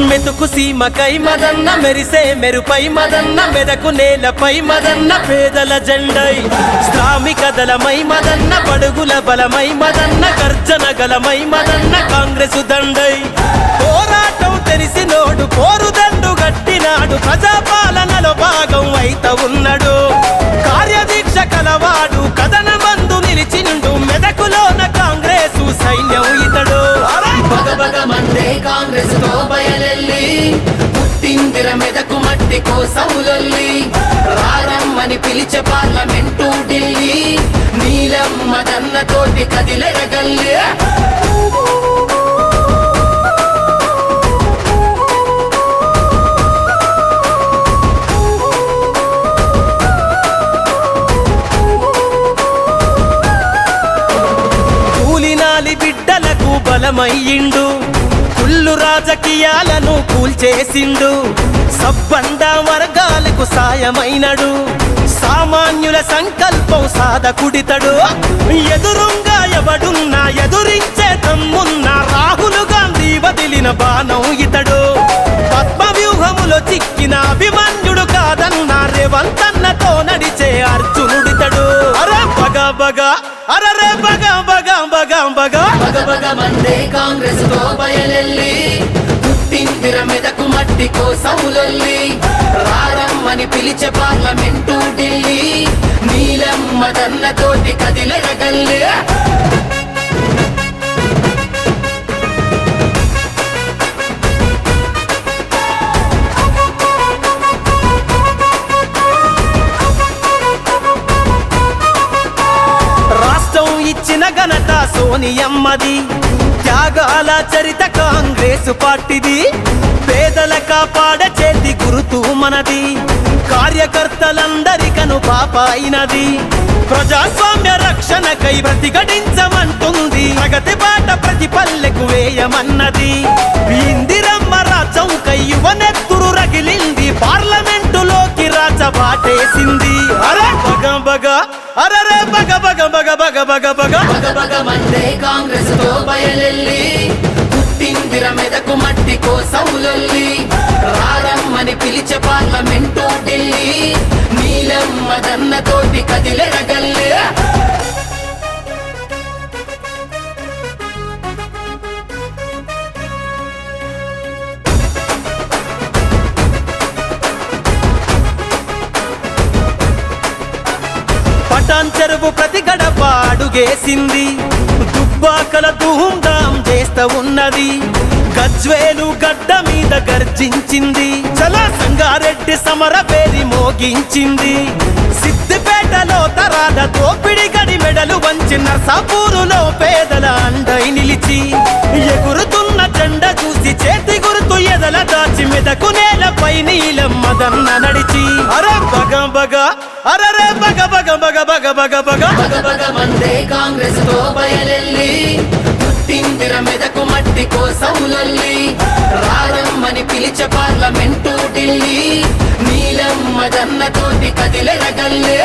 మెతుకు సీమకై మదన్న మెరిసే మెరుపై మదన్న మెదకు నేలపై మదన్న పేదల జెండై శ్రామిక దళమై మదన్న బడుగుల బలమై మదన్న గర్జన గలమై మదన్న కాంగ్రెస్ దండై పోరాటం తెలిసినోడు పోరుదండు గట్టినాడు ప్రజాపాలనలో భాగం అయిత ఉన్నాడు కార్యదీక్ష కలవాడు కథన మందు నిలిచిండు మెదకులోన కాంగ్రెసు సైన్యం ఇతడు భగభగమందే కాంగ్రెస్ తో బయలెల్లి పుట్టిందిర మెదకు మట్టి కోసములొల్లి రారమ్మని పిలిచే పార్లమెంటు ఢిల్లీ నీలమ్మ దన్నతోటి కదిలెరగల్లి బిడ్డలకు బలమయ్యిండు కుళ్ళు రాజకీయాలను కూల్చేసిండు సబ్బండ వర్గాలకు సాయమైనడు సామాన్యుల సంకల్పం సాధకుడితడు ఎదురుంగా ఎవడున్నా ఎదురించే తమ్మున్న రాహుల్ గాంధీ వదిలిన బాణం ఇతడు పద్మవ్యూహములో చిక్కిన అభిమన్యుడు కాదన్న రేవంతన్నతో నడిచే అర్జునుడితడు అరే బగా బగా అరే బగా బగా బగా బగా భగభగమందే కాంగ్రెస్ తో బయలెల్లి పుట్టిందిర మెదకు మట్టి కోసములొల్లి రారమ్మని పిలిచే పార్లమెంటు ఢిల్లీ నీలమ్మ దన్నతోటి కదిలెరగల్లి ఇచ్చిన ఘనత సోనియమ్మది త్యాగాల చరిత కాంగ్రెస్ పార్టీది పేదల కాపాడ చేతి గురుతు మనది కార్యకర్తలందరికను పాప అయినది ప్రజాస్వామ్య రక్షణకై ప్రతిఘటించమంటుంది ప్రగతి బాట ప్రతి పల్లెకు వేయమన్నది ఇందిరమ్మ రాజ్యంకై యువనెత్తురు రగిలింది పార్లమెంటులోకి రాజబాటేసింది అరే బగ బగ అరే బగ బగ బగ బగ బగ బగ భగభగమందే కాంగ్రెస్ తో బయలెల్లి పుట్టిందిర మెదకు మట్టి కోసములొల్లి రారమ్మని పిలిచే పార్లమెంటు ఢిల్లీ నీలమ్మ దన్నతోటి కదిలెరగల్లి పటాన్ చెరువు ప్రతి గడప అడుగేసింది దుబ్బాకల ధూమ్ధాం చేస్తా ఉన్నది గజ్వేలు గడ్డ మీద గర్జించింది చలా సంగారెడ్డి సమర పేరి మోగించింది సిద్దిపేటలో తరాద దోపిడి గడి మెడలు వంచి నర్సాపూరులో పేదల అండై నిలిచి ఎగురుతున్న జెండ చూసి చేతి గుర్తు ఎదల దాచి మెదకు నేలపై నీలమ్మ దన్న నడిచి అరే బగ బగ అరే బగ బగ బగ బగ బగ బగ భగభగమందే కాంగ్రెస్ తో బయలెల్లి పుట్టిందిర మెదకు మట్టి కోసములొల్లి రారమ్మని పిలిచే పార్లమెంటు ఢిల్లీ నీలమ్మ దన్నతోటి కదిలెరగల్లి